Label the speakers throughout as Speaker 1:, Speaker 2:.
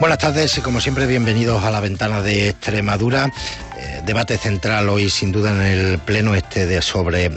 Speaker 1: Buenas tardes y como siempre bienvenidos a la ventana de Extremadura. Debate central hoy sin duda en el pleno sobre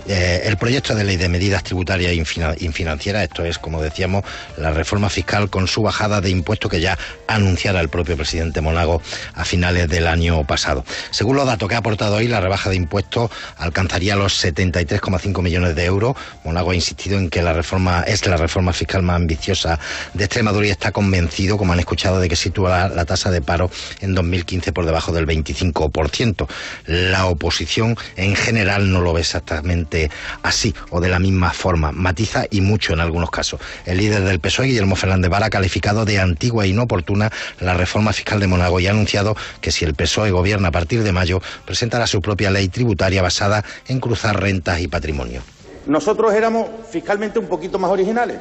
Speaker 1: el proyecto de ley de medidas tributarias y financieras. Esto es, como decíamos, la reforma fiscal con su bajada de impuestos que ya anunciara el propio presidente Monago a finales del año pasado. Según los datos que ha aportado hoy, la rebaja de impuestos alcanzaría los 73,5 millones de euros. Monago ha insistido en que la reforma es la reforma fiscal más ambiciosa de Extremadura y está convencido, como han escuchado, de que sitúa la tasa de paro en 2015 por debajo del 25%. La oposición en general no lo ve exactamente así o de la misma forma, matiza y mucho en algunos casos. El líder del PSOE, Guillermo Fernández Vara, ha calificado de antigua e inoportuna la reforma fiscal de Monago y ha anunciado que si el PSOE gobierna a partir de mayo, presentará su propia ley tributaria basada en cruzar rentas y patrimonio.
Speaker 2: Nosotros éramos fiscalmente un poquito más originales.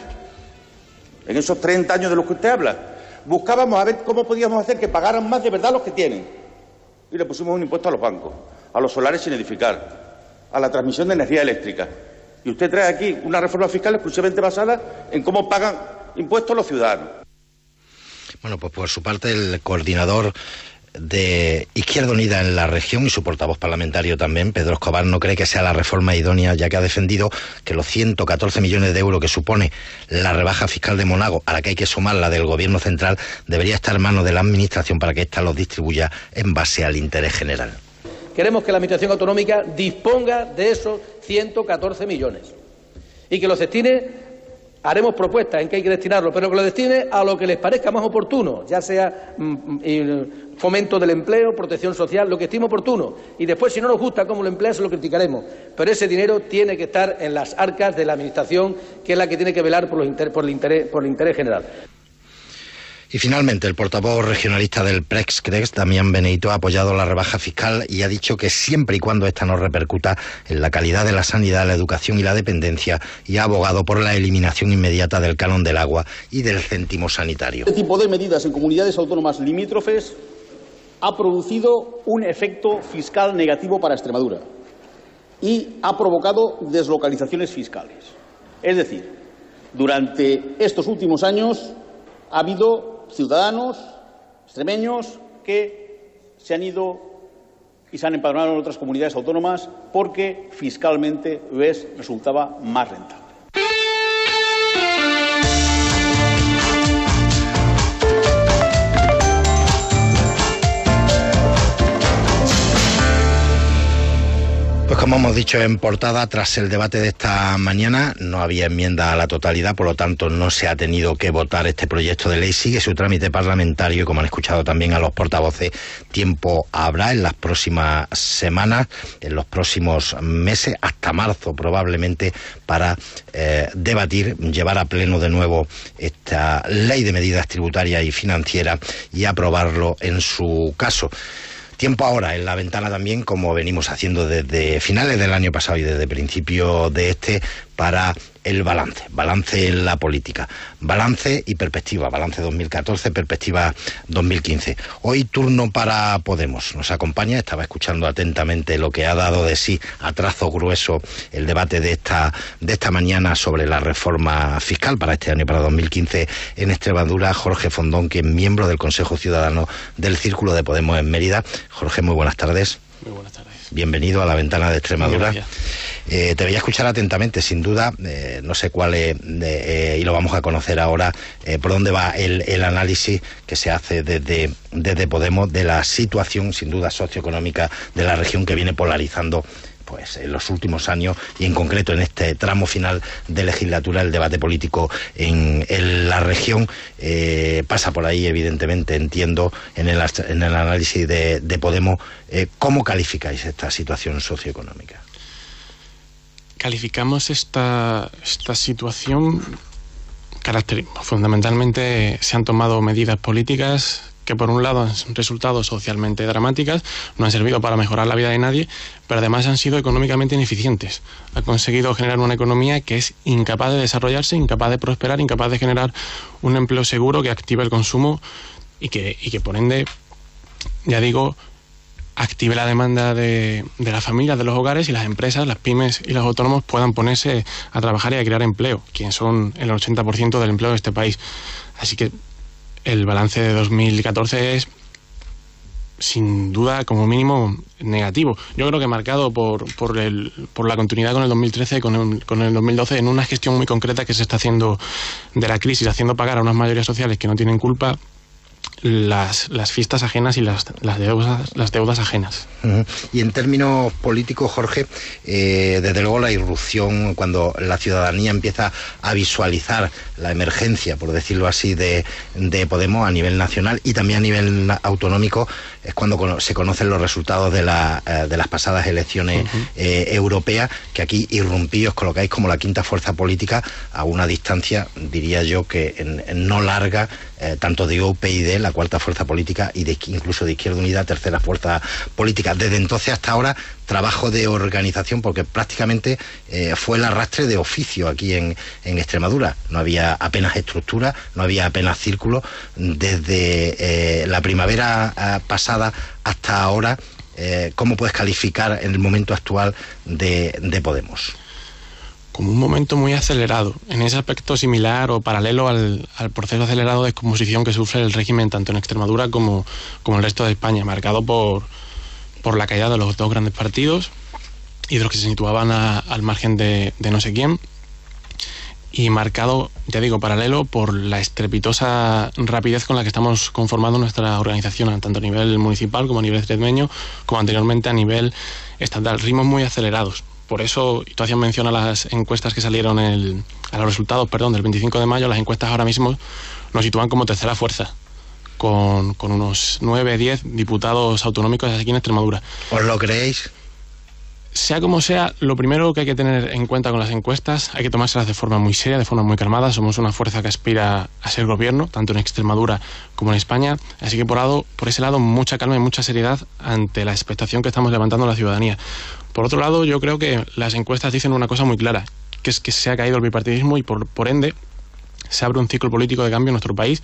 Speaker 2: En esos 30 años de los que usted habla, buscábamos a ver cómo podíamos hacer que pagaran más de verdad los que tienen. Y le pusimos un impuesto a los bancos, a los solares sin edificar, a la transmisión de energía eléctrica. Y usted trae aquí una reforma fiscal exclusivamente basada en cómo pagan impuestos los ciudadanos.
Speaker 1: Bueno, pues por su parte el coordinador de Izquierda Unida en la región y su portavoz parlamentario también, Pedro Escobar, no cree que sea la reforma idónea, ya que ha defendido que los 114 millones de euros que supone la rebaja fiscal de Monago, a la que hay que sumar la del Gobierno central, debería estar en manos de la Administración para que ésta los distribuya en base al interés general.
Speaker 3: Queremos que la Administración autonómica disponga de esos 114 millones y que los destine. Haremos propuestas en qué hay que destinarlo, pero que lo destine a lo que les parezca más oportuno, ya sea fomento del empleo, protección social, lo que estime oportuno. Y después, si no nos gusta cómo lo emplea, se lo criticaremos. Pero ese dinero tiene que estar en las arcas de la Administración, que es la que tiene que velar por el interés general.
Speaker 1: Y finalmente, el portavoz regionalista del PREX, Damián Benedito, ha apoyado la rebaja fiscal y ha dicho que siempre y cuando esta no repercuta en la calidad de la sanidad, la educación y la dependencia, y ha abogado por la eliminación inmediata del canon del agua y del céntimo sanitario.
Speaker 4: Este tipo de medidas en comunidades autónomas limítrofes ha producido un efecto fiscal negativo para Extremadura y ha provocado deslocalizaciones fiscales. Es decir, durante estos últimos años ha habido ciudadanos extremeños que se han ido y se han empadronado en otras comunidades autónomas porque fiscalmente les resultaba más rentable.
Speaker 1: Pues como hemos dicho en portada, tras el debate de esta mañana no había enmienda a la totalidad, por lo tanto no se ha tenido que votar este proyecto de ley. Sigue su trámite parlamentario y, como han escuchado también a los portavoces, tiempo habrá en las próximas semanas, en los próximos meses, hasta marzo probablemente, para debatir, llevar a pleno de nuevo esta ley de medidas tributarias y financieras y aprobarlo en su caso. Tiempo ahora en la ventana también, como venimos haciendo desde finales del año pasado y desde principio de para el balance en la política, balance y perspectiva, balance 2014, perspectiva 2015. Hoy turno para Podemos, nos acompaña, estaba escuchando atentamente lo que ha dado de sí a trazo grueso el debate de esta mañana sobre la reforma fiscal para este año, para 2015 en Extremadura, Jorge Fondón, que es miembro del Consejo Ciudadano del Círculo de Podemos en Mérida. Jorge, muy buenas tardes.
Speaker 5: Muy buenas tardes.
Speaker 1: Bienvenido a la ventana de Extremadura. Te voy a escuchar atentamente, sin duda, no sé cuál es, y lo vamos a conocer ahora, por dónde va el análisis que se hace desde Podemos de la situación, sin duda, socioeconómica de la región, que viene polarizando pues en los últimos años y en concreto en este tramo final de legislatura. El debate político en la región pasa por ahí, evidentemente, entiendo, en el análisis de Podemos. ¿Cómo calificáis esta situación socioeconómica?
Speaker 5: Calificamos esta situación fundamentalmente se han tomado medidas políticas que por un lado han resultado socialmente dramáticas, no han servido para mejorar la vida de nadie, pero además han sido económicamente ineficientes. Ha conseguido generar una economía que es incapaz de desarrollarse, incapaz de prosperar, incapaz de generar un empleo seguro que active el consumo y que por ende, ya digo, active la demanda de las familias, de los hogares, y las empresas, las pymes y los autónomos puedan ponerse a trabajar y a crear empleo, quienes son el 80% del empleo de este país. Así que el balance de 2014 es, sin duda, como mínimo, negativo. Yo creo que marcado por la continuidad con el 2013 y con el 2012 en una gestión muy concreta que se está haciendo de la crisis, haciendo pagar a unas mayorías sociales que no tienen culpa las fiestas ajenas y las deudas ajenas.
Speaker 1: Y en términos políticos, Jorge, desde luego la irrupción, cuando la ciudadanía empieza a visualizar la emergencia, por decirlo así, de Podemos a nivel nacional y también a nivel autonómico, es cuando se conocen los resultados de las pasadas elecciones europeas, que aquí irrumpí, os colocáis como la quinta fuerza política a una distancia, diría yo, que no larga, tanto de UPyD, la cuarta fuerza política, y incluso de Izquierda Unida, tercera fuerza política. Desde entonces hasta ahora, trabajo de organización, porque prácticamente fue el arrastre de oficio aquí en Extremadura. No había apenas estructura, no había apenas círculo. Desde la primavera pasada hasta ahora, ¿cómo puedes calificar en el momento actual de Podemos?
Speaker 5: Como un momento muy acelerado, en ese aspecto similar o paralelo al proceso acelerado de descomposición que sufre el régimen tanto en Extremadura como en el resto de España, marcado por la caída de los dos grandes partidos y de los que se situaban al margen de no sé quién, y marcado, ya digo, paralelo por la estrepitosa rapidez con la que estamos conformando nuestra organización, tanto a nivel municipal como a nivel extremeño, como anteriormente a nivel estatal, ritmos muy acelerados. Por eso, y tú hacías mención a las encuestas que salieron, a los resultados, del 25 de mayo, las encuestas ahora mismo nos sitúan como tercera fuerza, con unos 9-10 diputados autonómicos aquí en Extremadura.
Speaker 1: ¿Os lo creéis?
Speaker 5: Sea como sea, lo primero que hay que tener en cuenta con las encuestas, hay que tomárselas de forma muy seria, de forma muy calmada. Somos una fuerza que aspira a ser gobierno, tanto en Extremadura como en España, así que por ese lado, mucha calma y mucha seriedad ante la expectación que estamos levantando la ciudadanía. Por otro lado, yo creo que las encuestas dicen una cosa muy clara, que es que se ha caído el bipartidismo y por ende se abre un ciclo político de cambio en nuestro país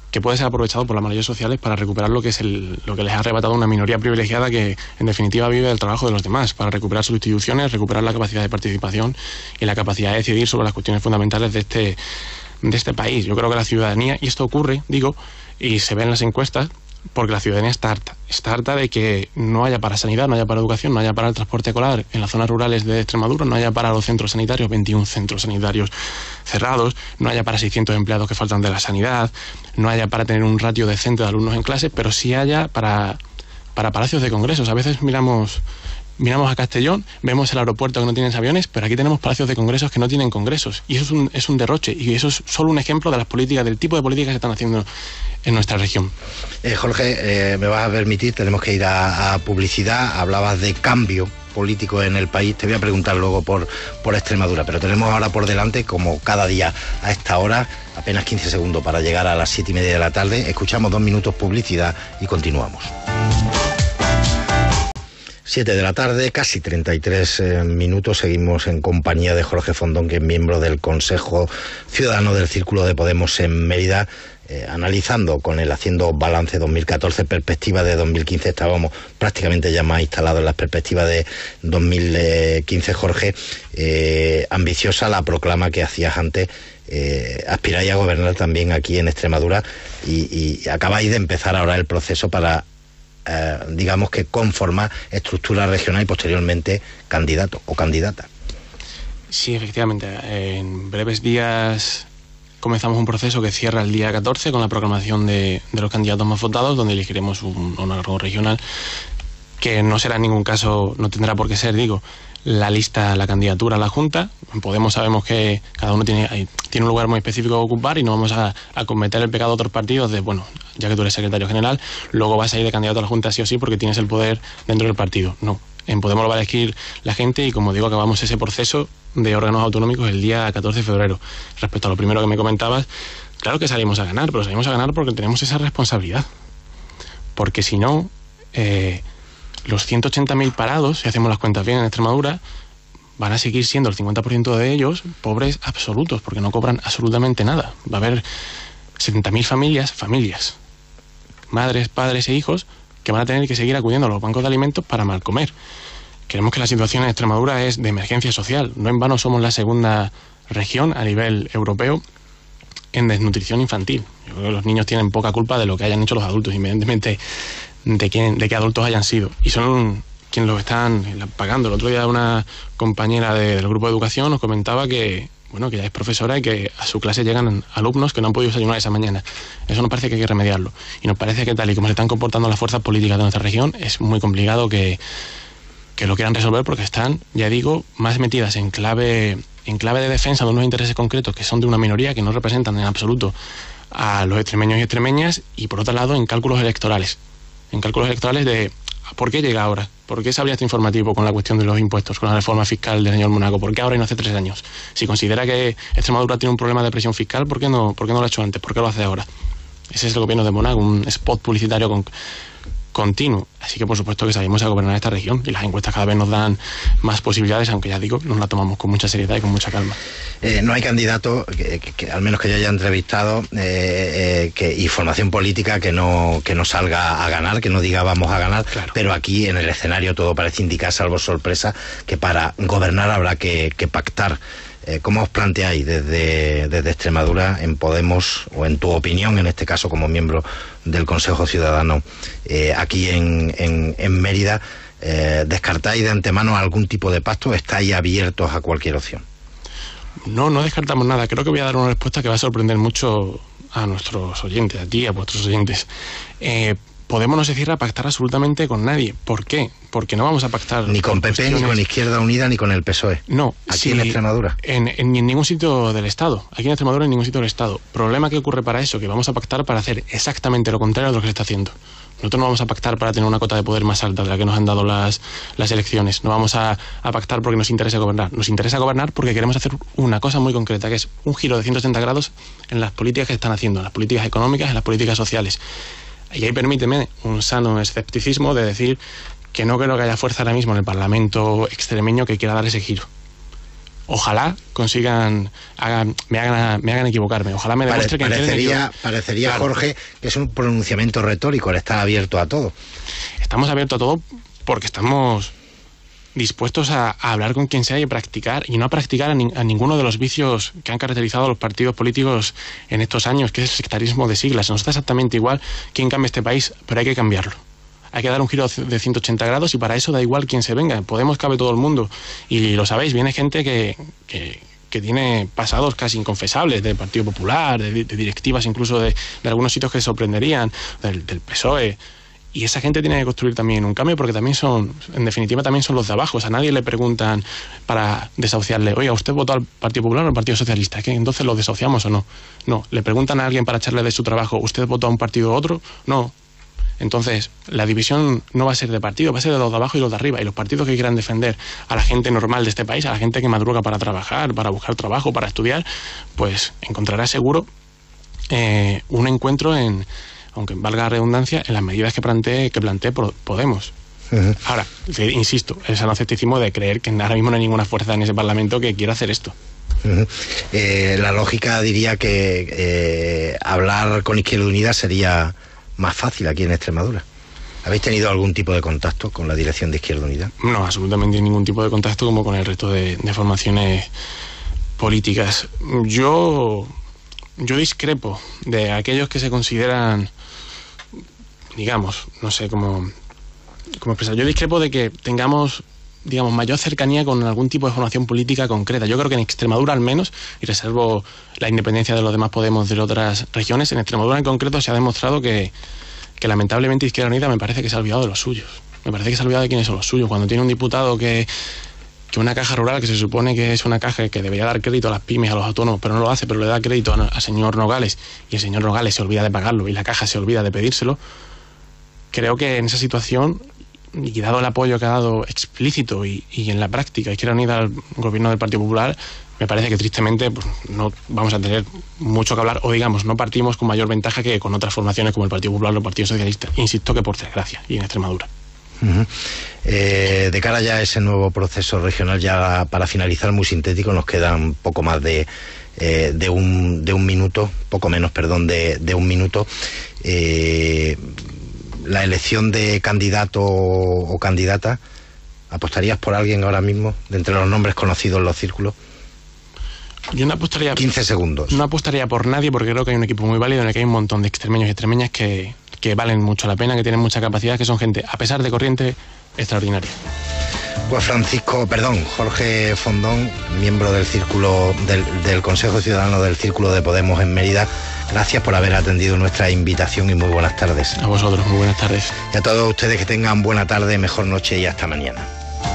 Speaker 5: que puede ser aprovechado por las mayorías sociales para recuperar lo que les ha arrebatado una minoría privilegiada que en definitiva vive del trabajo de los demás, para recuperar sus instituciones, recuperar la capacidad de participación y la capacidad de decidir sobre las cuestiones fundamentales de este país. Yo creo que la ciudadanía, y esto ocurre, y se ve en las encuestas, porque la ciudadanía está harta de que no haya para sanidad, no haya para educación, no haya para el transporte escolar en las zonas rurales de Extremadura, no haya para los centros sanitarios, 21 centros sanitarios cerrados, no haya para 600 empleados que faltan de la sanidad, no haya para tener un ratio decente de alumnos en clase, pero sí haya para palacios de congresos. A veces miramos a Castellón, vemos el aeropuerto que no tiene aviones, pero aquí tenemos palacios de congresos que no tienen congresos, y eso es un derroche, y eso es solo un ejemplo de las políticas, del tipo de políticas que se están haciendo en nuestra región.
Speaker 1: Jorge, me vas a permitir, tenemos que ir a publicidad. Hablabas de cambio político en el país, te voy a preguntar luego por Extremadura, pero tenemos ahora por delante, como cada día a esta hora, apenas 15 segundos para llegar a las 7:30 de la tarde. Escuchamos 2 minutos publicidad y continuamos. 7 de la tarde, casi 33 minutos, seguimos en compañía de Jorge Fondón, que es miembro del Consejo Ciudadano del Círculo de Podemos en Mérida, analizando con él, haciendo balance 2014, perspectiva de 2015, estábamos prácticamente ya más instalados en las perspectivas de 2015, Jorge. Ambiciosa la proclama que hacías antes, aspiráis a gobernar también aquí en Extremadura y acabáis de empezar ahora el proceso para digamos que conformar estructura regional y posteriormente candidato o candidata.
Speaker 5: Sí, efectivamente. En breves días comenzamos un proceso que cierra el día 14 con la proclamación de los candidatos más votados, donde elegiremos un órgano regional que no será en ningún caso, no tendrá por qué ser, la lista, la candidatura a la Junta. En Podemos sabemos que cada uno tiene un lugar muy específico que ocupar y no vamos a cometer el pecado de otros partidos de, ya que tú eres secretario general, luego vas a ir de candidato a la Junta sí o sí porque tienes el poder dentro del partido. No, en Podemos lo va a elegir la gente y, como digo, acabamos ese proceso de órganos autonómicos el día 14 de febrero. Respecto a lo primero que me comentabas, claro que salimos a ganar, pero salimos a ganar porque tenemos esa responsabilidad. Porque si no, los 180.000 parados, si hacemos las cuentas bien en Extremadura, van a seguir siendo el 50% de ellos pobres absolutos, porque no cobran absolutamente nada. Va a haber 70.000 familias, madres, padres e hijos, que van a tener que seguir acudiendo a los bancos de alimentos para mal comer. Creemos que la situación en Extremadura es de emergencia social. No en vano somos la segunda región a nivel europeo en desnutrición infantil. Yo creo que los niños tienen poca culpa de lo que hayan hecho los adultos, independientemente de qué adultos hayan sido. Y son quienes lo están pagando. El otro día una compañera del grupo de educación nos comentaba que ya es profesora y que a su clase llegan alumnos que no han podido desayunar esa mañana. Eso nos parece que hay que remediarlo. Y nos parece que tal y como se están comportando las fuerzas políticas de nuestra región, es muy complicado que lo quieran resolver, porque están, ya digo, más metidas en clave de defensa de unos intereses concretos que son de una minoría, que no representan en absoluto a los extremeños y extremeñas, y por otro lado en cálculos electorales de ¿por qué llega ahora? ¿Por qué se abría este informativo con la cuestión de los impuestos, con la reforma fiscal del señor Monago? ¿Por qué ahora y no hace 3 años? Si considera que Extremadura tiene un problema de presión fiscal, ¿por qué no lo ha hecho antes? ¿Por qué lo hace ahora? Ese es el gobierno de Monago, un spot publicitario continuo. Así que por supuesto que salimos a gobernar esta región, y las encuestas cada vez nos dan más posibilidades, aunque ya digo, nos la tomamos con mucha seriedad y con mucha calma.
Speaker 1: No hay candidato, que al menos que yo haya entrevistado, y formación política que no salga a ganar, que no diga vamos a ganar, claro. Pero aquí en el escenario todo parece indicar, salvo sorpresa, que para gobernar habrá que pactar. ¿Cómo os planteáis desde Extremadura, en Podemos, o en tu opinión, en este caso como miembro del Consejo Ciudadano, aquí en Mérida, descartáis de antemano algún tipo de pacto o estáis abiertos a cualquier opción?
Speaker 5: No descartamos nada. Creo que voy a dar una respuesta que va a sorprender mucho a nuestros oyentes, a ti, a vuestros oyentes. Podemos no se cierra a pactar absolutamente con nadie. ¿Por qué? Porque no vamos a pactar...
Speaker 1: Ni con PP, ni con Izquierda Unida, ni con el PSOE.
Speaker 5: No.
Speaker 1: Aquí en Extremadura.
Speaker 5: Ni en ningún sitio del Estado. Aquí en Extremadura, en ningún sitio del Estado. ¿Problema que ocurre para eso? Que vamos a pactar para hacer exactamente lo contrario de lo que se está haciendo. Nosotros no vamos a pactar para tener una cota de poder más alta de la que nos han dado las elecciones. No vamos a pactar porque nos interesa gobernar. Nos interesa gobernar porque queremos hacer una cosa muy concreta, que es un giro de 180 grados en las políticas que están haciendo, en las políticas económicas, en las políticas sociales. Y ahí permíteme un sano escepticismo de decir que no creo que haya fuerza ahora mismo en el Parlamento extremeño que quiera dar ese giro. Ojalá consigan, me hagan equivocarme. Ojalá me demuestre que
Speaker 1: parecería, claro, Jorge, que es un pronunciamiento retórico, el estar abierto a todo.
Speaker 5: Estamos abiertos a todo porque estamos dispuestos a hablar con quien sea y practicar, y no a practicar a ninguno de los vicios que han caracterizado a los partidos políticos en estos años, que es el sectarismo de siglas. Nos da exactamente igual quién cambie este país, pero hay que cambiarlo. Hay que dar un giro de 180 grados, y para eso da igual quién se venga. Podemos cabe todo el mundo, y lo sabéis, viene gente que tiene pasados casi inconfesables, del Partido Popular, de directivas incluso de algunos sitios que sorprenderían, del PSOE. Y esa gente tiene que construir también un cambio, porque también en definitiva también son los de abajo. O sea, nadie le preguntan para desahuciarle, oiga, ¿usted votó al Partido Popular o al Partido Socialista? ¿Qué? ¿Entonces lo desahuciamos o no? No. ¿Le preguntan a alguien para echarle de su trabajo, ¿usted votó a un partido u otro? No. Entonces, la división no va a ser de partido, va a ser de los de abajo y los de arriba. Y los partidos que quieran defender a la gente normal de este país, a la gente que madruga para trabajar, para buscar trabajo, para estudiar, pues encontrará seguro un encuentro aunque valga la redundancia, en las medidas que plantee Podemos. Uh-huh. Ahora, insisto, el sano escepticismo de creer que ahora mismo no hay ninguna fuerza en ese Parlamento que quiera hacer esto.
Speaker 1: Uh-huh. La lógica diría que hablar con Izquierda Unida sería más fácil aquí en Extremadura. ¿Habéis tenido algún tipo de contacto con la dirección de Izquierda Unida?
Speaker 5: No, absolutamente ningún tipo de contacto, como con el resto de formaciones políticas. Yo discrepo de aquellos que se consideran, digamos, no sé cómo expresar. Yo discrepo de que tengamos, digamos, mayor cercanía con algún tipo de formación política concreta. Yo creo que en Extremadura al menos, y reservo la independencia de los demás Podemos de otras regiones, en Extremadura en concreto se ha demostrado que lamentablemente Izquierda Unida me parece que se ha olvidado de los suyos. Me parece que se ha olvidado de quiénes son los suyos. Cuando tiene un diputado que una caja rural, que se supone que es una caja que debería dar crédito a las pymes, a los autónomos, pero no lo hace, pero le da crédito al señor Nogales, y el señor Nogales se olvida de pagarlo y la caja se olvida de pedírselo, creo que en esa situación, y dado el apoyo que ha dado explícito y en la práctica Izquierda Unida al gobierno del Partido Popular, me parece que tristemente pues, no vamos a tener mucho que hablar, o digamos, no partimos con mayor ventaja que con otras formaciones como el Partido Popular o el Partido Socialista. Insisto que por desgracia, y en Extremadura.
Speaker 1: Uh-huh. De cara ya a ese nuevo proceso regional, ya para finalizar, muy sintético, nos quedan poco más de un minuto, poco menos, perdón, de un minuto. La elección de candidato o candidata, ¿apostarías por alguien ahora mismo de entre los nombres conocidos en los círculos?
Speaker 5: Yo no apostaría...
Speaker 1: 15 segundos.
Speaker 5: No apostaría por nadie porque creo que hay un equipo muy válido en el que hay un montón de extremeños y extremeñas que valen mucho la pena, que tienen mucha capacidad, que son gente, a pesar de corriente, extraordinaria.
Speaker 1: Pues Jorge Fondón, miembro del Círculo del Consejo Ciudadano del Círculo de Podemos en Mérida, gracias por haber atendido nuestra invitación y muy buenas tardes.
Speaker 5: A vosotros, muy buenas tardes.
Speaker 1: Y a todos ustedes que tengan buena tarde, mejor noche y hasta mañana.